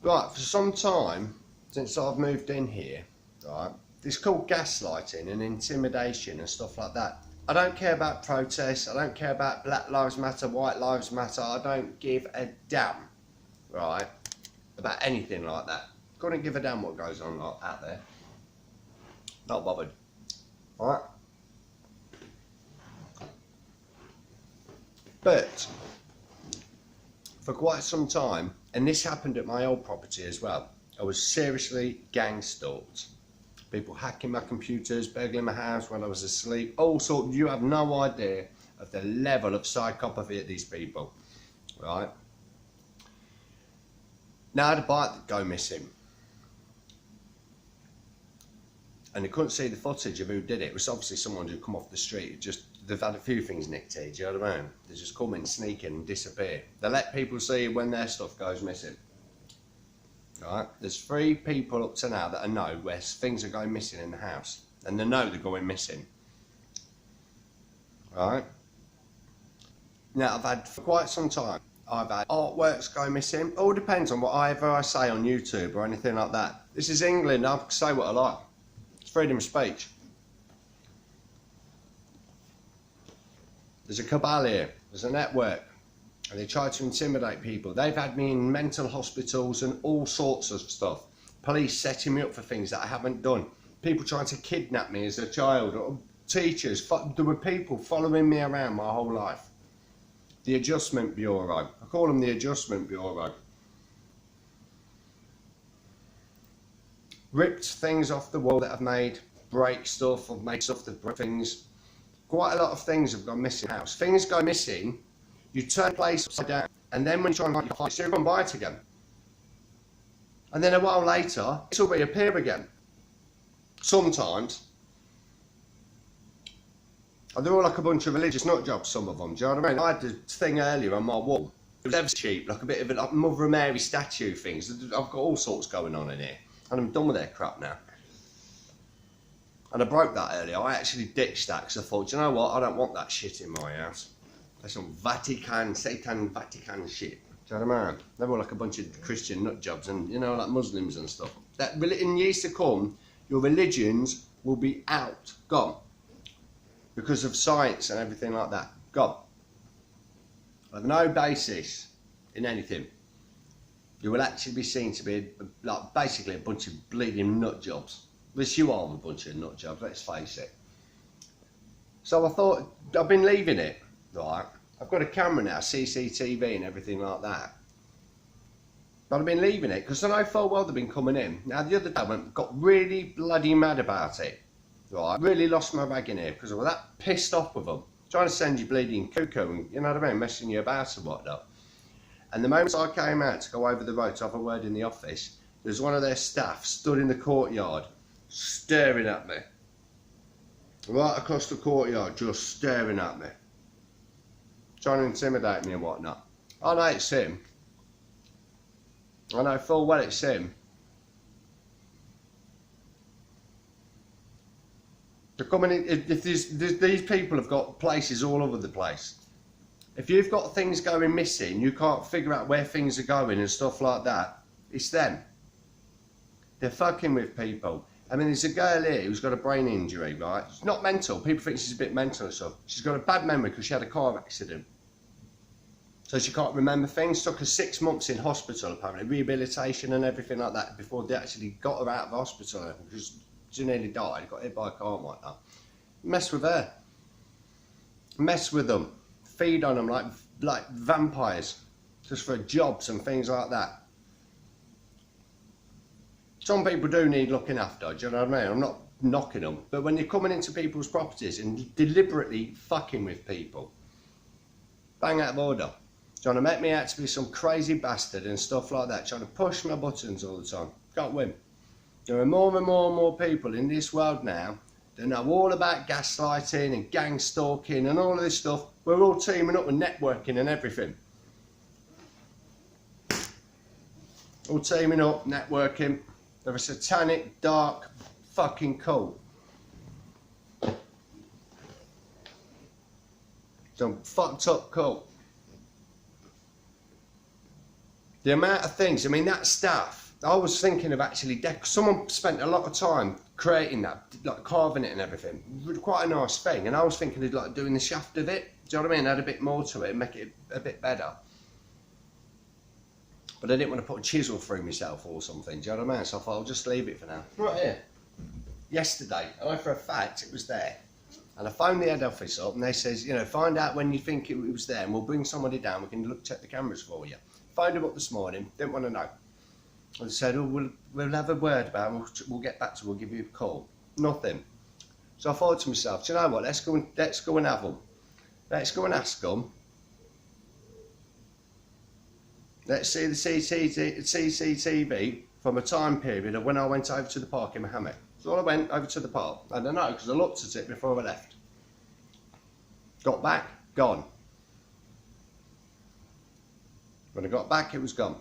Right, for some time, since I've moved in here, right, it's called gaslighting and intimidation and stuff like that. I don't care about protests, I don't care about Black Lives Matter, White Lives Matter, I don't give a damn, right, about anything like that. Couldn't give a damn what goes on out there. Not bothered, right? But for quite some time, and this happened at my old property as well, I was seriously gang stalked. People hacking my computers, burgling my house when I was asleep, all sorts. You have no idea of the level of psychopathy of these people, right? Now I had a bike that go missing. And they couldn't see the footage of who did it. It was obviously someone who'd come off the street. They've had a few things nicked here, do you know what I mean? They just come in, sneak in and disappear. They let people see when their stuff goes missing. Right? There's 3 people up to now that I know where things are going missing in the house. And they know they're going missing. Right? Now I've had, for quite some time, I've had artworks go missing. All depends on whatever I say on YouTube or anything like that. This is England, I can say what I like. It's freedom of speech. There's a cabal here, there's a network, and they try to intimidate people. They've had me in mental hospitals and all sorts of stuff. Police setting me up for things that I haven't done. People trying to kidnap me as a child, or teachers. There were people following me around my whole life. The Adjustment Bureau. I call them the Adjustment Bureau. Ripped things off the wall that I've made, break stuff, I've made stuff that break things. Quite a lot of things have gone missing in the house. Things go missing, you turn the place upside down, and then when you try and find your place, you're going to buy it again. And then a while later, it'll reappear again. Sometimes. And they're all like a bunch of religious nut jobs, some of them, do you know what I mean? I had the thing earlier on my wall. It was ever cheap, like a bit of a like Mother Mary statue things. I've got all sorts going on in here. And I'm done with their crap now. And I broke that earlier. I actually ditched that because I thought, you know what, I don't want that shit in my house. There's some Vatican, Satan Vatican shit. Do you know what I mean? They're all like a bunch of Christian nut jobs and, you know, like Muslims and stuff. That in years to come, your religions will be out, gone. Because of science and everything like that, gone. With no basis in anything. You will actually be seen to be like basically a bunch of bleeding nut jobs. Which you are a bunch of nut jobs, let's face it. So I thought, I've been leaving it, right? I've got a camera now, CCTV and everything like that. But I've been leaving it because I know full well they've been coming in. Now the other day I got really bloody mad about it. Right, really lost my rag in here because I was that pissed off with them. Trying to send you bleeding cuckoo and, you know what I mean, messing you about and whatnot. And the moment I came out to go over the road to have a word in the office, there's one of their staff stood in the courtyard staring at me. Right across the courtyard, just staring at me. Trying to intimidate me and whatnot. I know it's him. I know full well it's him. They're coming in, if these people have got places all over the place. If you've got things going missing, you can't figure out where things are going and stuff like that, it's them. They're fucking with people. I mean, there's a girl here who's got a brain injury, right? It's not mental. People think she's a bit mental and stuff. She's got a bad memory because she had a car accident. So she can't remember things. Took her 6 months in hospital, apparently, rehabilitation and everything like that before they actually got her out of hospital because she nearly died, got hit by a car and whatnot. Mess with her. Mess with them. Feed on them like vampires. Just for jobs and things like that. Some people do need looking after, do you know what I mean? I'm not knocking them. But when you're coming into people's properties and deliberately fucking with people, bang out of order. Trying to make me out to be some crazy bastard and stuff like that. Trying to push my buttons all the time. Can't win. There are more and more and more people in this world now that know all about gaslighting and gang stalking and all of this stuff. We're all teaming up and networking and everything. All teaming up, networking. They're a satanic, dark, fucking cult. Some fucked up cult. The amount of things, I mean, that staff, I was thinking of actually, someone spent a lot of time creating that, like carving it and everything. Quite a nice thing. And I was thinking of like doing the shaft of it. Do you know what I mean? Add a bit more to it and make it a bit better. But I didn't want to put a chisel through myself or something. Do you know what I mean? So I thought I'll just leave it for now. Right here. Yesterday, I know for a fact it was there. And I phoned the head office up and they says, you know, find out when you think it was there and we'll bring somebody down. We can check the cameras for you. Phoned them up this morning. Didn't want to know. I said, oh, we'll have a word about it. We'll get back to you. We'll give you a call. Nothing. So I thought to myself, do you know what? Let's go and have them. Let's go and ask them. Let's see the CCTV from a time period of when I went over to the park in Mohammed. So I went over to the park. I don't know, because I looked at it before I left. Got back, gone. When I got back, it was gone.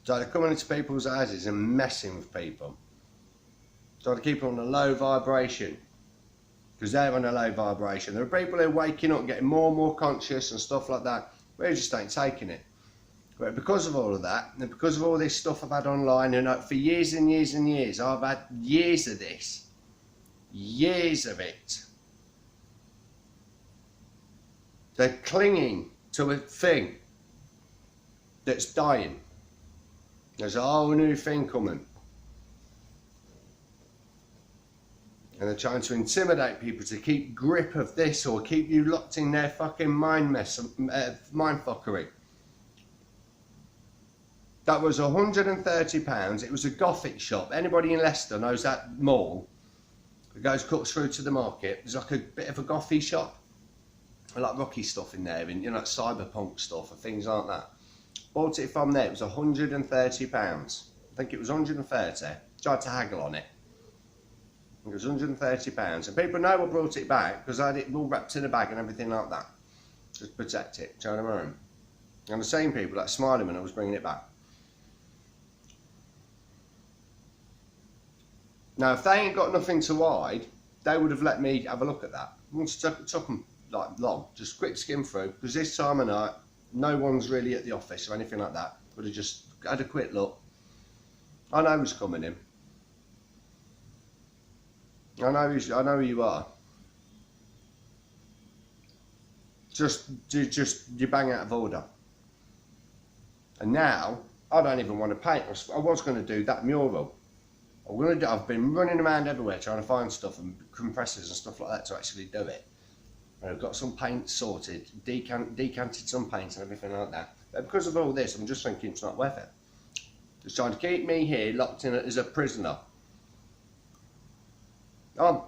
So they're coming into people's houses and messing with people. So to keep them on a low vibration. Because they're on a low vibration. There are people who are waking up, getting more and more conscious and stuff like that. We just ain't taking it. But because of all of that, and because of all this stuff I've had online, and for years and years and years, I've had years of this. Years of it. They're clinging to a thing that's dying. There's a whole new thing coming. And they're trying to intimidate people to keep grip of this or keep you locked in their fucking mind fuckery. That was £130. It was a Gothic shop. Anybody in Leicester knows that mall. It cuts through to the market. There's like a bit of a Gothy shop. I like rocky stuff in there, and you know, like cyberpunk stuff and things like that. Bought it from there. It was £130. I think it was 130. Tried to haggle on it. It was £130, and people know I brought it back because I had it all wrapped in a bag and everything like that. Just protect it. Do you know what I mean? And the same people that smiling when I was bringing it back. Now, if they ain't got nothing to hide, they would have let me have a look at that. Once it took them like long, just quick skim through, because this time of night, no one's really at the office or anything like that. Would have just had a quick look. I know who's coming in. I know who you are. You bang out of order. And now I don't even want to paint. I was going to do that mural. I've been running around everywhere trying to find stuff and compressors and stuff like that to actually do it. And I've got some paint sorted, decanted some paint and everything like that. But because of all this, I'm just thinking it's not worth it. It's trying to keep me here locked in as a prisoner. I'm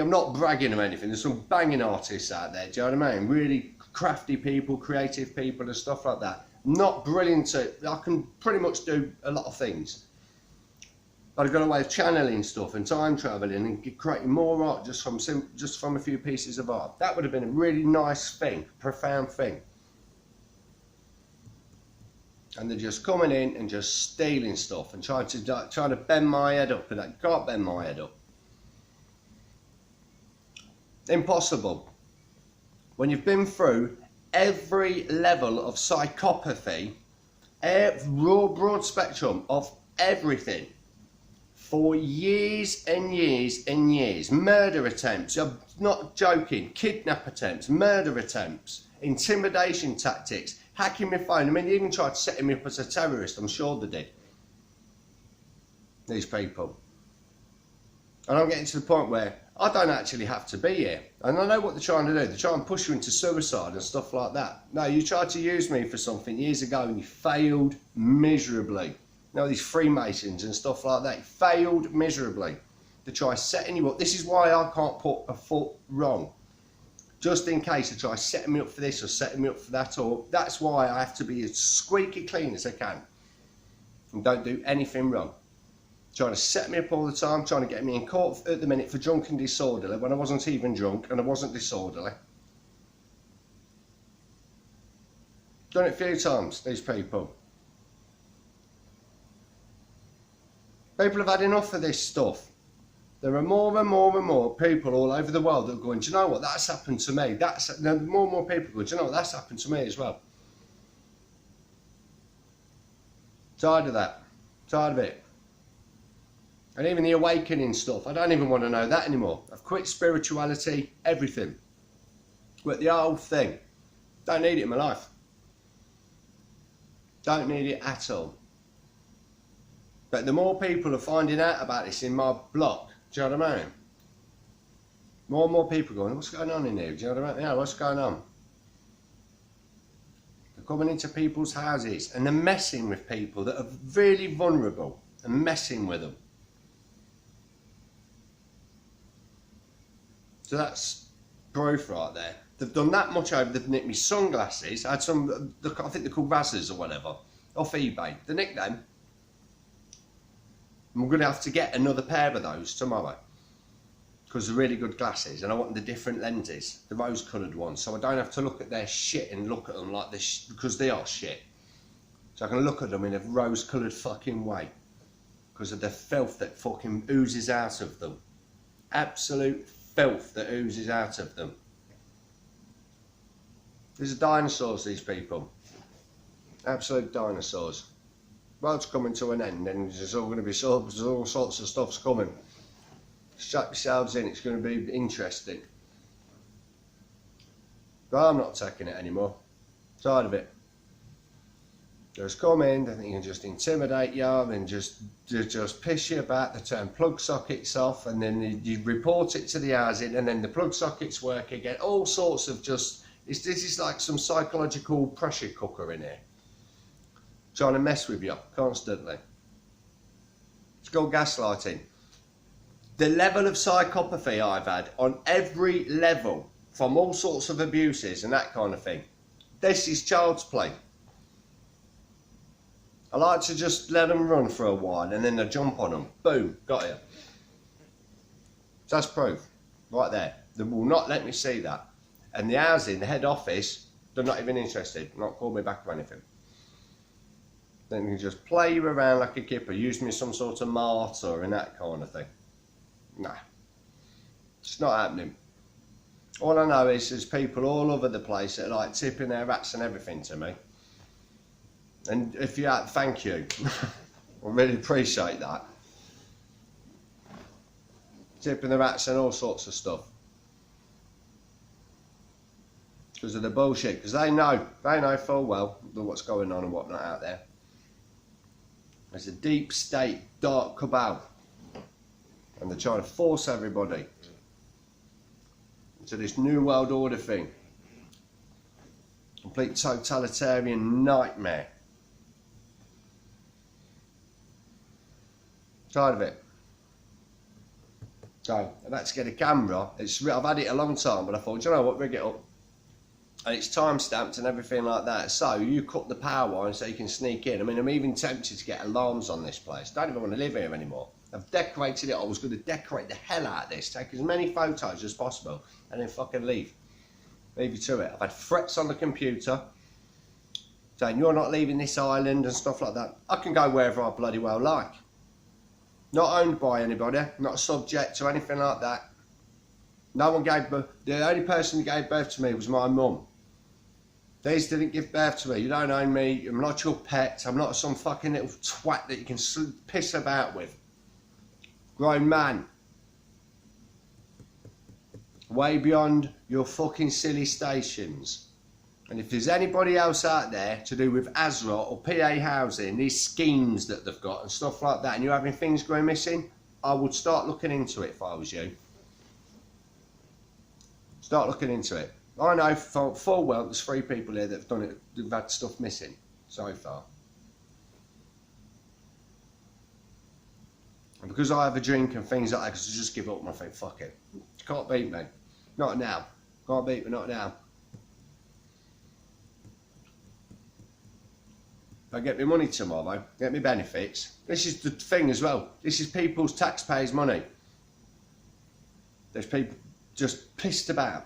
not bragging or anything. There's some banging artists out there, do you know what I mean? Really crafty people, creative people and stuff like that. Not brilliant I can pretty much do a lot of things. But I've got a way of channeling stuff and time travelling and creating more art just from a few pieces of art. That would have been a really nice thing, profound thing. And they're just coming in and just stealing stuff and trying to bend my head up, and I can't bend my head up. Impossible. When you've been through every level of psychopathy, raw broad spectrum of everything, for years and years and years, murder attempts, I'm not joking, kidnap attempts, murder attempts, intimidation tactics, hacking my phone. I mean, they even tried setting me up as a terrorist, I'm sure they did. These people. And I'm getting to the point where I don't actually have to be here. And I know what they're trying to do. They're trying to push you into suicide and stuff like that. No, you tried to use me for something years ago and you failed miserably. You know, these Freemasons and stuff like that, failed miserably. They try setting you up. This is why I can't put a foot wrong. Just in case they try setting me up for this or setting me up for that, or that's why I have to be as squeaky clean as I can. And don't do anything wrong. Trying to set me up all the time, trying to get me in court at the minute for drunk and disorderly when I wasn't even drunk and I wasn't disorderly. Done it a few times, these people. People have had enough of this stuff. There are more and more and more people all over the world that are going, do you know what, that's happened to me. Now, more and more people go, do you know what, that's happened to me as well. Tired of that. Tired of it. And even the awakening stuff, I don't even want to know that anymore. I've quit spirituality, everything. Quit the whole thing. Don't need it in my life. Don't need it at all. But the more people are finding out about this in my block, do you know what I mean? More and more people going, what's going on in here? Do you know what I mean? Yeah, what's going on? They're coming into people's houses and they're messing with people that are really vulnerable and messing with them. So that's proof right there. They've done that much over, they've nicked me sunglasses. I had some, I think they're called Razzers or whatever, off eBay. They nicked them. I'm going to have to get another pair of those tomorrow because they're really good glasses and I want the different lenses, the rose coloured ones, so I don't have to look at their shit and look at them like this because they are shit. So I can look at them in a rose coloured fucking way because of the filth that fucking oozes out of them. Absolute filth that oozes out of them. These are dinosaurs, these people. Absolute dinosaurs. World's coming to an end and there's all going to be all sorts of stuff's coming. Strap yourselves in, it's going to be interesting. But I'm not taking it anymore. Tired of it. Just come in, they think you can just intimidate you and just piss you about, they turn plug sockets off and then you report it to the housing and then the plug sockets work again. All sorts of just, this is like some psychological pressure cooker in here. Trying to mess with you constantly. It's called gaslighting. The level of psychopathy I've had on every level, from all sorts of abuses and that kind of thing, this is child's play. I like to just let them run for a while and then I jump on them. Boom, got you. So that's proof, right there. They will not let me see that. And the housing, the head office, they're not even interested. Not call me back or anything. Then you can just play you around like a kipper, use me as some sort of martyr and that kind of thing. Nah, it's not happening. All I know is there's people all over the place that are like tipping their hats and everything to me. And if you are, thank you. I really appreciate that. Tipping their hats and all sorts of stuff. Because of the bullshit. Because they know full well what's going on and whatnot out there. There's a deep state, dark cabal. And they're trying to force everybody into this new world order thing. Complete totalitarian nightmare. Tired of it. So I've had to get a camera. I've had it a long time, but I thought, you know what, rig it up. And it's time stamped and everything like that. So you cut the power wire so you can sneak in. I mean, I'm even tempted to get alarms on this place. Don't even want to live here anymore. I've decorated it. I was going to decorate the hell out of this, take as many photos as possible, and then fucking leave. Leave you to it. I've had threats on the computer saying you're not leaving this island and stuff like that. I can go wherever I bloody well like. Not owned by anybody, not subject to anything like that. No one gave birth. The only person who gave birth to me was my mum. These didn't give birth to me. You don't own me. I'm not your pet. I'm not some fucking little twat that you can piss about with. Grown man. Way beyond your fucking silly stations. And if there's anybody else out there to do with ASRA or PA housing, these schemes that they've got and stuff like that, and you're having things going missing, I would start looking into it if I was you. Start looking into it. I know full well there's 3 people here that have done it, who've had stuff missing so far. And because I have a drink and things like that, because I just give up and I think, fuck it. You can't beat me. Not now. Can't beat me, not now. If I get my money tomorrow, get my benefits. This is the thing as well. This is people's taxpayers' money. There's people just pissed about.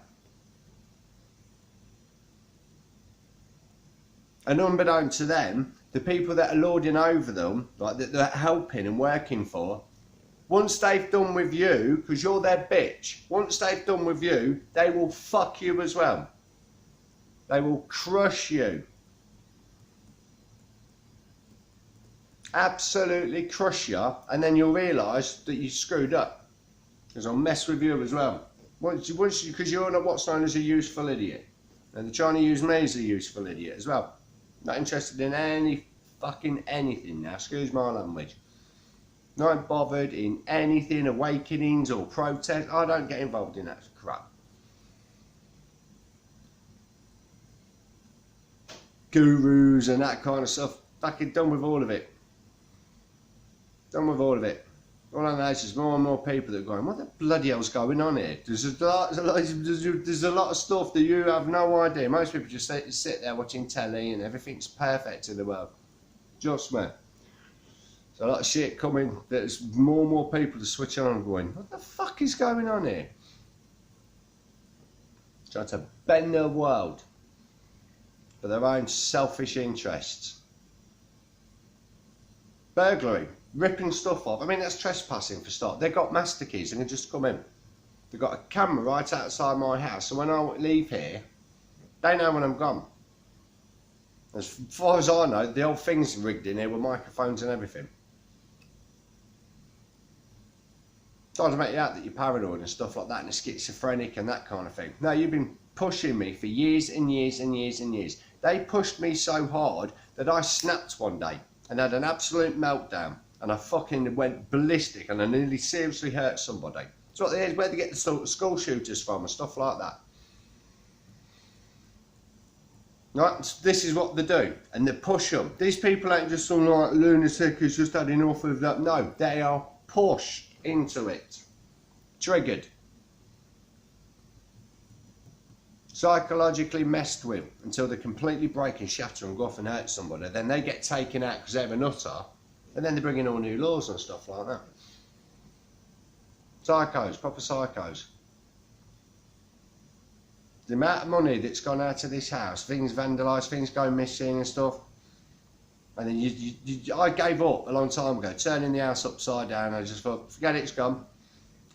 And unbeknownst to them, the people that are lording over them, like that they're helping and working for, once they've done with you, because you're their bitch, once they've done with you, they will fuck you as well. They will crush you. Absolutely crush you, and then you'll realise that you screwed up. Because I'll mess with you as well. Because you're what's known as a useful idiot. And they're trying to use me as a useful idiot as well. Not interested in any fucking anything now, excuse my language. Not bothered in anything, awakenings or protests. I don't get involved in that crap. Gurus and that kind of stuff. Fucking done with all of it. Done with all of it. All I know is there's more and more people that are going, what the bloody hell's going on here? There's a lot of stuff that you have no idea. Most people just sit there watching telly and everything's perfect in the world. Just me. So a lot of shit coming. There's more and more people to switch on and going, what the fuck is going on here? Trying to bend the world for their own selfish interests. Burglary. Ripping stuff off. I mean, that's trespassing for start. They've got master keys and they just come in. They've got a camera right outside my house, so when I leave here, they know when I'm gone. As far as I know, the old thing's rigged in here with microphones and everything. Trying to make you out that you're paranoid and stuff like that and a schizophrenic and that kind of thing. No, you've been pushing me for years and years and years and years. They pushed me so hard that I snapped one day and had an absolute meltdown. And I fucking went ballistic and I nearly seriously hurt somebody. That's what they is, where they get the school shooters from and stuff like that. Right, this is what they do. And they push them. These people ain't just some like lunatic who's just had enough of that. No, they are pushed into it. Triggered. Psychologically messed with until they completely break and shatter and go off and hurt somebody. Then they get taken out because they're a nutter. And then they bring in all new laws and stuff like that. Psychos, proper psychos. The amount of money that's gone out of this house, things vandalised, things go missing and stuff. And then I gave up a long time ago, turning the house upside down. I just thought, forget it, it's gone.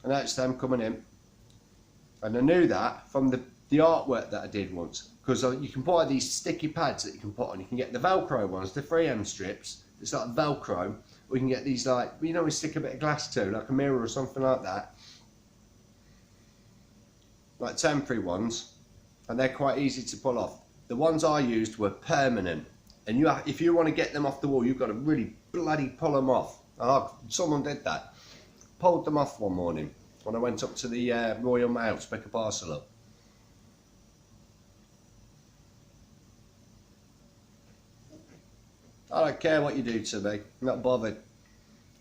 And now it's them coming in. And I knew that from the artwork that I did once. Because you can buy these sticky pads that you can put on. You can get the Velcro ones, the 3M strips. It's like Velcro. We can get these like, you know, we stick a bit of glass to, like a mirror or something like that. Like temporary ones. And they're quite easy to pull off. The ones I used were permanent. And if you want to get them off the wall, you've got to really bloody pull them off. Someone did that. Pulled them off one morning when I went up to the Royal Mail to pick a parcel up. I don't care what you do to me, I'm not bothered.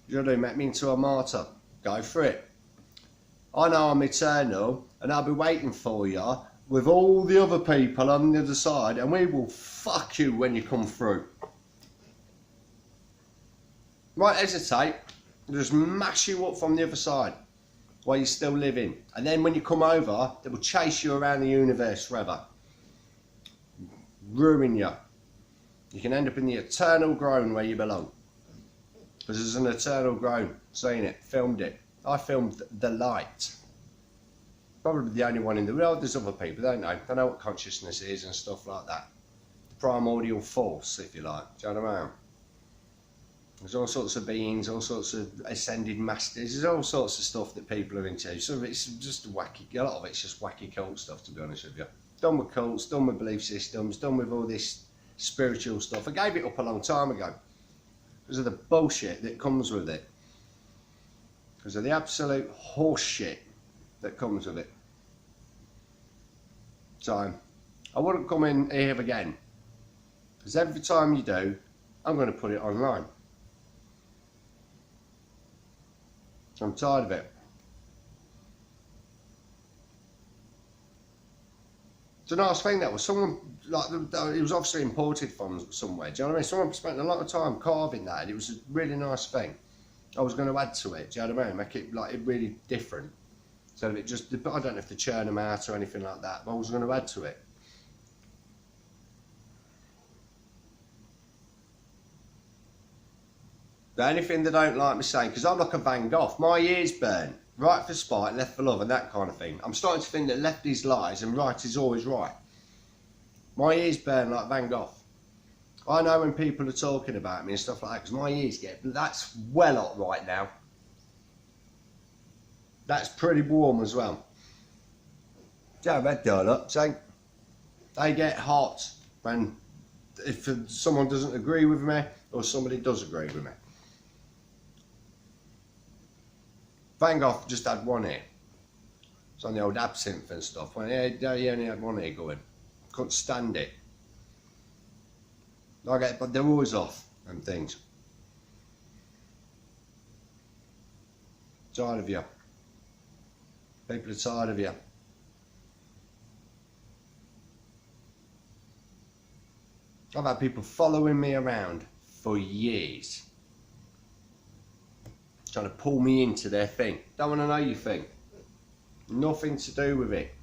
You know, make me into a martyr. Go for it. I know I'm eternal and I'll be waiting for you with all the other people on the other side, and we will fuck you when you come through. Right, hesitate, just mash you up from the other side while you're still living. And then when you come over, they will chase you around the universe forever. Ruin you. You can end up in the eternal groan where you belong. Because there's an eternal groan. Seen it, filmed it. I filmed The Light. Probably the only one in the world. There's other people, don't know. They know what consciousness is and stuff like that. Primordial force, if you like. Do you know what I mean? There's all sorts of beings, all sorts of ascended masters. There's all sorts of stuff that people are into. Some of it's just wacky. A lot of it's just wacky cult stuff, to be honest with you. Done with cults, done with belief systems, done with all this spiritual stuff. I gave it up a long time ago because of the bullshit that comes with it, because of the absolute horse shit that comes with it. So I wouldn't come in here again, because every time you do, I'm going to put it online. I'm tired of it. It's a nice thing that was someone, like, it was obviously imported from somewhere, do you know what I mean? Someone spent a lot of time carving that, and it was a really nice thing. I was going to add to it, do you know what I mean? Make it like really different. So it just, I don't know if to churn them out or anything like that, but I was going to add to it. The only thing they don't like me saying, because I'm like a Van Gogh, my ears burn. Right for spite, left for love, and that kind of thing. I'm starting to think that left is lies and right is always right. My ears burn like Van Gogh. I know when people are talking about me and stuff like that, because my ears get, that's well hot right now. That's pretty warm as well. Yeah, that dial up, so they get hot when, if someone doesn't agree with me, or somebody does agree with me. Van Gogh just had one ear. It's on the old absinthe and stuff. When he only had one ear going. Couldn't stand it. But they're always off and things. Tired of you. People are tired of you. I've had people following me around for years, trying to pull me into their thing. Don't want to know your thing. Nothing to do with it.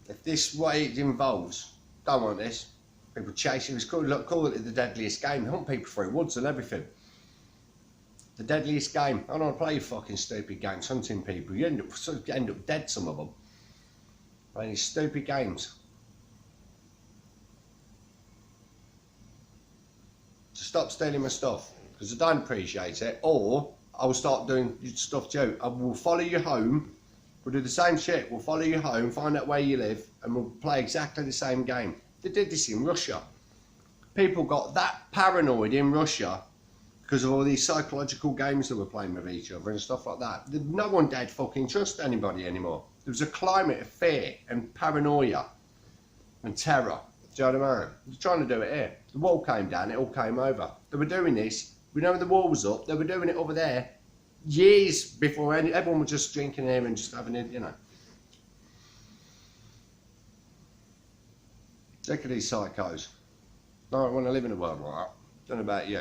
If this is what it involves, don't want this. People chasing, it's call it the deadliest game. They hunt people through woods and everything. The deadliest game. I don't want to play fucking stupid games hunting people. You end up dead, some of them. Playing these stupid games. So stop stealing my stuff, because I don't appreciate it, or I will start doing stuff too. I will follow you home. We'll do the same shit. We'll follow you home, find out where you live, and we'll play exactly the same game. They did this in Russia. People got that paranoid in Russia because of all these psychological games that were playing with each other and stuff like that. No one dared fucking trust anybody anymore. There was a climate of fear and paranoia and terror. Do you know what I mean? They're trying to do it here. The wall came down, it all came over. They were doing this. We know the wall was up. They were doing it over there years before everyone was just drinking here and just having it, you know. Sick of these psychos. I don't want to live in a world like that. Don't know about you.